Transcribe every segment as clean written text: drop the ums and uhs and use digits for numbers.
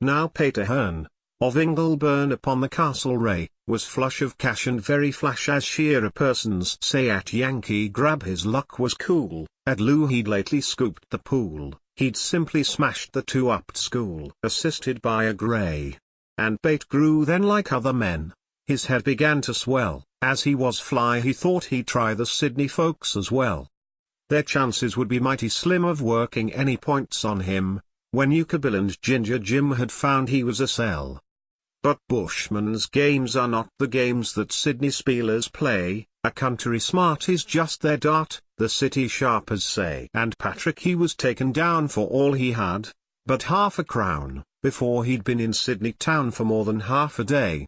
Now Pater Hearn, of Ingleburn upon the Castlereagh, was flush of cash and very flash, as shearer persons say. At Yankee Grab his luck was cool, at Loo he'd lately scooped the pool, he'd simply smashed the 2-up school, assisted by a grey. And Pate grew then like other men. His head began to swell. As he was fly he thought he'd try the Sydney folks as well. Their chances would be mighty slim of working any points on him, when Yucabill and Ginger Jim had found he was a sell. But bushmen's games are not the games that Sydney spielers play. A country smart is just their dart, the city sharpers say. And Patrick he was taken down for all he had, but half a crown, before he'd been in Sydney town for more than half a day.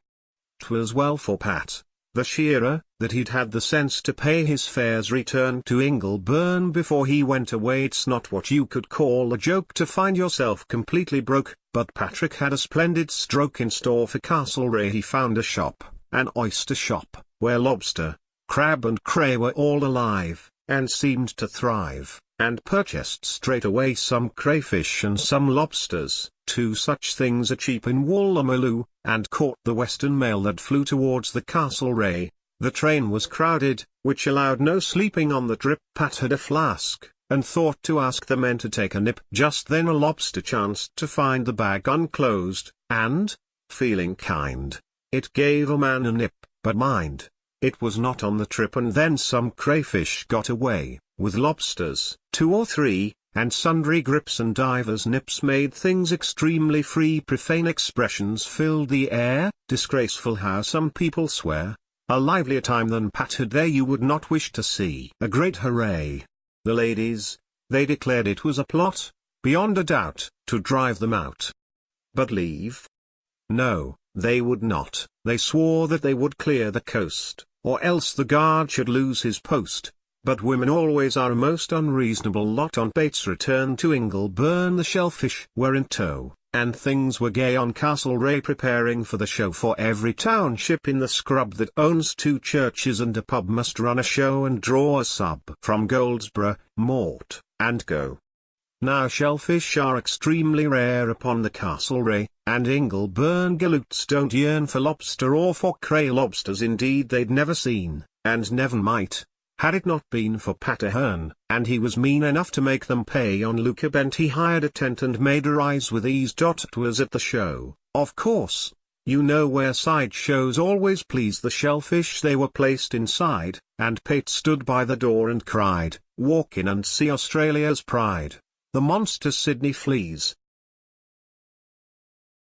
'Twas well for Pat, the shearer, that he'd had the sense to pay his fare's return to Ingleburn before he went away. It's not what you could call a joke to find yourself completely broke, but Patrick had a splendid stroke in store for Castlereagh. He found a shop, an oyster shop, where lobster, crab and cray were all alive, and seemed to thrive, and purchased straight away some crayfish and some lobsters, 2 such things are cheap in Woolloomooloo, and caught the Western Mail that flew towards the Castlereagh. The train was crowded, which allowed no sleeping on the trip. Pat had a flask, and thought to ask the men to take a nip. Just then a lobster chanced to find the bag unclosed, and, feeling kind, it gave a man a nip, but mind, it was not on the trip. And then some crayfish got away, with lobsters, 2 or 3, and sundry grips and divers nips made things extremely free. Profane expressions filled the air. Disgraceful how some people swear. A livelier time than Pat had there you would not wish to see. A great hooray. The ladies, they declared it was a plot, beyond a doubt, to drive them out. But leave? No, they would not. They swore that they would clear the coast, or else the guard should lose his post. But women always are a most unreasonable lot. On Pate's return to Ingleburn the shellfish were in tow, and things were gay on Castlereagh preparing for the show. For every township in the scrub that owns 2 churches and a pub must run a show and draw a sub from Goldsborough, Mort, and Go. Now shellfish are extremely rare upon the Castlereagh, and Ingleburn galoots don't yearn for lobster or for cray. Lobsters indeed they'd never seen, and never might, had it not been for Pater Hearn, and he was mean enough to make them pay. On Luca Bent he hired a tent and made a rise with ease. 'Twas at the show, of course. You know where side shows always please the shellfish. They were placed inside, and Pate stood by the door and cried, "Walk in and see Australia's pride, the monster Sydney fleas."